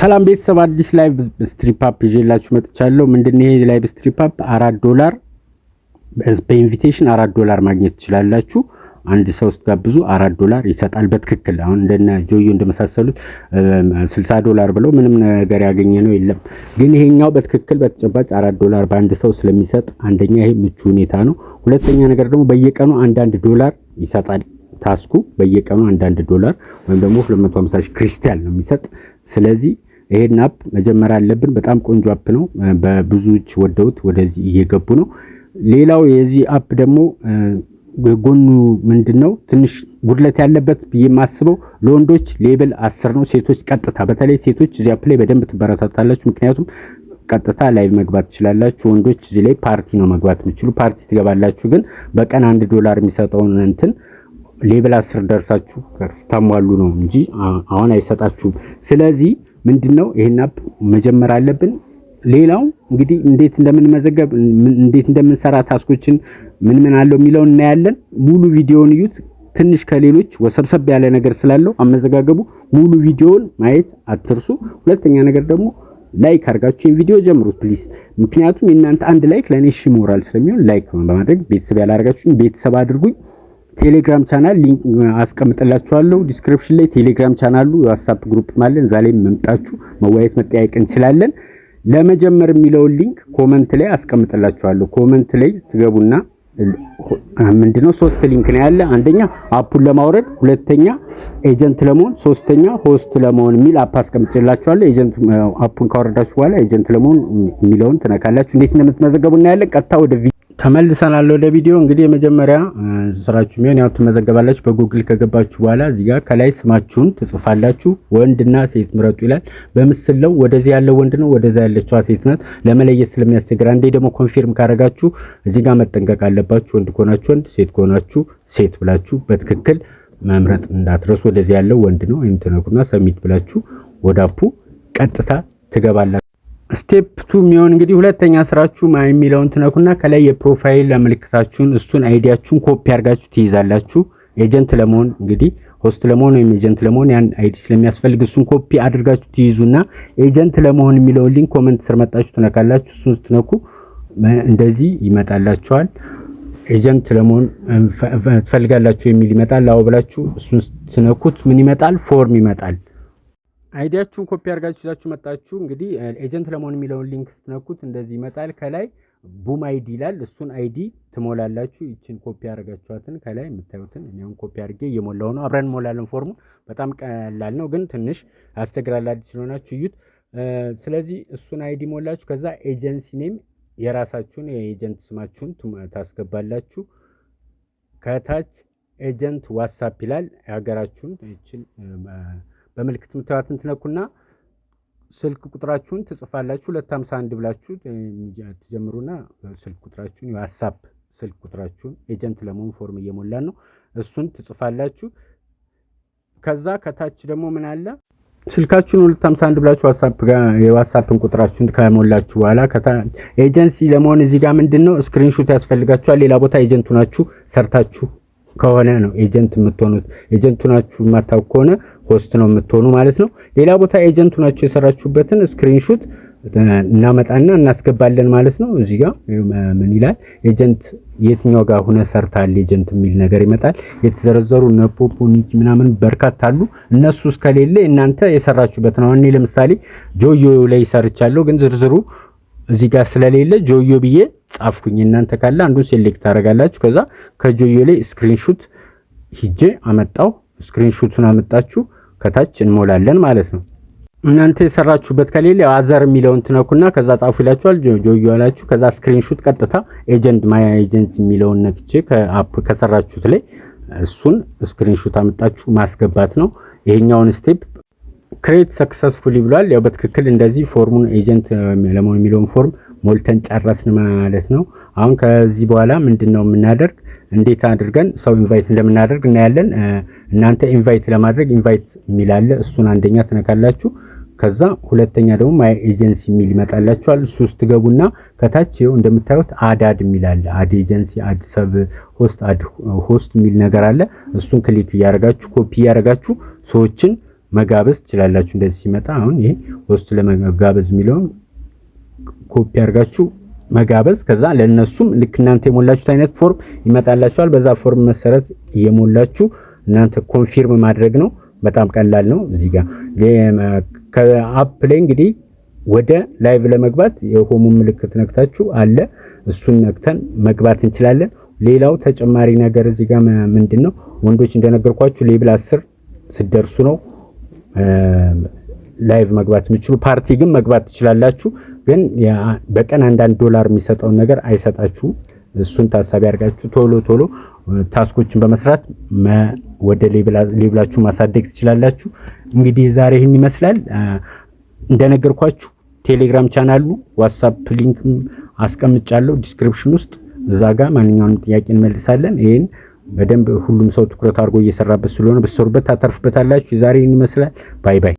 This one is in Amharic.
ሰላም ቤተሰብ አዲስ ላይቭ ስትሪፕ አፕ ይዤላችሁ መጥቻለሁ። ምንድነው ይሄ ላይቭ ስትሪፕ አፕ $4 በኢንቪቴሽን $4 ማግኘት ትችላላችሁ። አንድ ሰው ስትጋብዙ $4 ይሰጣል በትክክል። አሁን እንደነ ጆዮ እንደመሳሰሉት $60 ብለው ምንም ነገር ያገኘ ነው የለም። ግን ይሄኛው በትክክል በተጨባጭ $4 በአንድ ሰው ስለሚሰጥ አንደኛ ይሄ ምቹ ሁኔታ ነው። ሁለተኛ ነገር ደግሞ በየቀኑ $1 ይሰጣል። ታስኩ በየቀኑ $1 ወይም ደግሞ 250 ክሪስታል ነው የሚሰጥ። ስለዚህ ይሄን አፕ መጀመር አለብን። በጣም ቆንጆ አፕ ነው። በብዙዎች ወደውት ወደዚህ እየገቡ ነው። ሌላው የዚህ አፕ ደግሞ ጎኑ ምንድነው ትንሽ ጉድለት ያለበት የማስበው ለወንዶች ሌብል 10 ነው። ሴቶች ቀጥታ በተለይ ሴቶች እዚህ አፕ ላይ በደንብ ትበረታታላችሁ። ምክንያቱም ቀጥታ ላይቭ መግባት ትችላላችሁ። ወንዶች እዚህ ላይ ፓርቲ ነው መግባት የምትችሉ። ፓርቲ ትገባላችሁ። ግን በቀን $1 የሚሰጠውን እንትን ሌብል 10 ደርሳችሁ ታሟሉ ነው እንጂ አሁን አይሰጣችሁም። ስለዚህ ምንድነው ይሄን አፕ መጀመር አለብን። ሌላው እንግዲህ እንዴት እንደምንመዘገብ እንዴት እንደምንሰራ ታስኮችን ምን አለው የሚለው እናያለን። ሙሉ ቪዲዮውን እዩት። ትንሽ ከሌሎች ወሰብሰብ ያለ ነገር ስላለው አመዘጋገቡ ሙሉ ቪዲዮውን ማየት አትርሱ። ሁለተኛ ነገር ደግሞ ላይክ አድርጋችሁ ይሄን ቪዲዮ ጀምሩት ፕሊዝ። ምክንያቱም እናንተ አንድ ላይክ ለኔ ሞራል ስለሚሆን ላይክ በማድረግ ቤተሰብ ያላደርጋችሁኝ ቤተሰብ አድርጉኝ። ቴሌግራም ቻናል ሊንክ አስቀምጥላችኋለሁ ዲስክሪፕሽን ላይ። ቴሌግራም ቻናሉ ዋትስአፕ ግሩፕ ማለት ዛሬ መምጣችሁ መወያየት መጠያየቅ እንችላለን። ለመጀመር የሚለው ሊንክ ኮሜንት ላይ አስቀምጥላችኋለሁ። ኮሜንት ላይ ትገቡና ምንድነው 3 ሊንክ ነው ያለ። አንደኛ አፑን ለማውረድ፣ ሁለተኛ ኤጀንት ለመሆን፣ ሶስተኛ ሆስት ለመሆን የሚል አፕ አስቀምጥላችኋለሁ። ኤጀንት አፑን ካወረዳችሁ በኋላ ኤጀንት ለመሆን የሚለውን ትነካላችሁ። እንዴት እንደምትመዘገቡ እናያለን። ቀጥታ ወደ ተመልሰናል ወደ ቪዲዮ። እንግዲህ የመጀመሪያ ስራችሁ ምን ያው ትመዘገባላችሁ። በጉግል ከገባችሁ በኋላ እዚህ ጋር ከላይ ስማችሁን ትጽፋላችሁ። ወንድና ሴት ምረጡ ይላል። በምስል ነው ወደዚህ ያለው ወንድ ነው፣ ወደዛ ያለችው ሴት ናት። ለመለየት ስለሚያስቸግር አንዴ ደግሞ ኮንፊርም ካረጋችሁ እዚህ ጋር መጠንቀቅ አለባችሁ። ወንድ ከሆናችሁ ወንድ፣ ሴት ከሆናችሁ ሴት ብላችሁ በትክክል መምረጥ እንዳትረሱ። ወደዚህ ያለው ወንድ ነው እንትነኩና ሰሚት ብላችሁ ወደ አፑ ቀጥታ ትገባላችሁ። ስቴፕ 2 የሚሆን እንግዲህ ሁለተኛ ስራችሁ የሚለውን ትነኩና ከላይ የፕሮፋይል ምልክታችሁን እሱን አይዲያችሁን ኮፒ አድርጋችሁ ትይዛላችሁ። ኤጀንት ለመሆን እንግዲህ ሆስት ለመሆን ወይም ኤጀንት ለመሆን ያን አይዲ ስለሚያስፈልግ እሱን ኮፒ አድርጋችሁ ትይዙና ኤጀንት ለመሆን የሚለውን ሊንክ ኮሜንት ስር መጣችሁ ትነካላችሁ። እሱን ስትነኩ እንደዚህ ይመጣላችኋል። ኤጀንት ለመሆን ትፈልጋላችሁ የሚል ይመጣል። አዎ ብላችሁ እሱን ስትነኩት ምን ይመጣል? ፎርም ይመጣል። አይዲያችሁን ኮፒ አድርጋችሁ ይዛችሁ መጣችሁ። እንግዲህ ኤጀንት ለመሆን የሚለውን ሊንክ ስትነኩት እንደዚህ ይመጣል። ከላይ ቡም አይዲ ይላል። እሱን አይዲ ትሞላላችሁ። ይችን ኮፒ አድርጋችኋትን ከላይ የምታዩትን እኛውን ኮፒ አድርጌ እየሞላው ነው። አብረን እንሞላለን። ፎርሙ በጣም ቀላል ነው፣ ግን ትንሽ ያስቸግራል። አዲስ ስለሆናችሁ እዩት። ስለዚህ እሱን አይዲ ሞላችሁ። ከዛ ኤጀንሲ ኔም የራሳችሁን የኤጀንት ስማችሁን ታስገባላችሁ። ከታች ኤጀንት ዋትስአፕ ይላል። የሀገራችሁን ይችን በምልክት ምታዋትን ትነኩና ስልክ ቁጥራችሁን ትጽፋላችሁ። 251 ብላችሁ ትጀምሩና ስልክ ቁጥራችሁን የዋትስአፕ ስልክ ቁጥራችሁን ኤጀንት ለመሆን ፎርም እየሞላን ነው፣ እሱን ትጽፋላችሁ። ከዛ ከታች ደግሞ ምን አለ? ስልካችሁን 251 ብላችሁ ዋትስአፕ ጋር የዋትስአፕን ቁጥራችሁን ከሞላችሁ በኋላ ኤጀንሲ ለመሆን እዚህ ጋር ምንድነው ስክሪንሾት ያስፈልጋችኋል። ሌላ ቦታ ኤጀንቱ ናችሁ ሰርታችሁ ከሆነ ነው ኤጀንት የምትሆኑት። ኤጀንቱ ናችሁ ማታውቁ ከሆነ ሆስት ነው የምትሆኑ ማለት ነው። ሌላ ቦታ ኤጀንቱ ናችሁ የሰራችሁበትን ስክሪንሾት እናመጣና እናስገባለን ማለት ነው። እዚህ ጋር ምን ይላል? ኤጀንት የትኛው ጋር ሆነ ሰርታል ኤጀንት የሚል ነገር ይመጣል። የተዘረዘሩ ነፖፖኒክ ምናምን በርካታ አሉ። እነሱ እስከሌለ እናንተ የሰራችሁበት ነው። እኔ ለምሳሌ ጆዮ ላይ ሰርቻለሁ፣ ግን ዝርዝሩ እዚህ ጋር ስለሌለ ጆዮ ብዬ ጻፍኩኝ። እናንተ ካለ አንዱን ሴሌክት አደርጋላችሁ። ከዛ ከጆዮ ላይ ስክሪንሾት ሂጄ አመጣው። ስክሪንሾቱን አመጣችሁ ከታች እንሞላለን ማለት ነው። እናንተ የሰራችሁበት ከሌለ አዘር የሚለውን ትነኩና ከዛ ጻፉ ይላችኋል። ጆዮ አላችሁ። ከዛ ስክሪንሾት ቀጥታ ኤጀንት ማይ ኤጀንት የሚለውን ነክቼ ከአፕ ከሰራችሁት ላይ እሱን ስክሪንሾት አመጣችሁ ማስገባት ነው። ይሄኛውን ስቴፕ ክሬት ሰክሰስፉሊ ብሏል። ያው በትክክል እንደዚህ ፎርሙን ኤጀንት ለመሆን የሚለውን ፎርም ሞልተን ጨረስን ማለት ነው። አሁን ከዚህ በኋላ ምንድነው የምናደርግ? እንዴት አድርገን ሰው ኢንቫይት እንደምናደርግ እናያለን። እናንተ ኢንቫይት ለማድረግ ኢንቫይት የሚል አለ። እሱን አንደኛ ትነካላችሁ። ከዛ ሁለተኛ ደግሞ ማይ ኤጀንሲ የሚል ይመጣላችኋል። እሱ ውስጥ ገቡና ከታች ይኸው እንደምታዩት አድ የሚል አለ። አድ ኤጀንሲ፣ አድ ሰብ ሆስት፣ አድ ሆስት የሚል ነገር አለ። እሱን ክሊክ እያደረጋችሁ ኮፒ እያደረጋችሁ ሰዎችን መጋበዝ ትችላላችሁ። እንደዚህ ሲመጣ አሁን ይሄ ሆስት ለመጋበዝ የሚለውን ኮፒ አድርጋችሁ መጋበዝ፣ ከዛ ለነሱም ልክ እናንተ የሞላችሁት አይነት ፎርም ይመጣላችኋል። በዛ ፎርም መሰረት እየሞላችሁ እናንተ ኮንፊርም ማድረግ ነው። በጣም ቀላል ነው። እዚህ ጋር ከአፕ ላይ እንግዲህ ወደ ላይቭ ለመግባት የሆሙ ምልክት ነክታችሁ አለ እሱን ነክተን መግባት እንችላለን። ሌላው ተጨማሪ ነገር እዚህ ጋር ምንድነው ወንዶች እንደነገርኳችሁ ሌብል 10 ሲደርሱ ነው ላይቭ መግባት የምትችሉ። ፓርቲ ግን መግባት ትችላላችሁ፣ ግን በቀን $1 የሚሰጠውን ነገር አይሰጣችሁም። እሱን ታሳቢ አድርጋችሁ ቶሎ ታስኮችን በመስራት ወደ ሌብላችሁ ማሳደግ ትችላላችሁ። እንግዲህ ዛሬ ይህን ይመስላል። እንደነገርኳችሁ ቴሌግራም ቻናሉ ዋትስአፕ ሊንክ አስቀምጫለሁ ዲስክሪፕሽን ውስጥ፣ እዛ ጋር ማንኛውንም ጥያቄ እንመልሳለን። ይሄን በደንብ ሁሉም ሰው ትኩረት አድርጎ እየሰራበት ስለሆነ ብትሰሩበት ታተርፉበታላችሁ። ዛሬ ይህን ይመስላል። ባይ ባይ።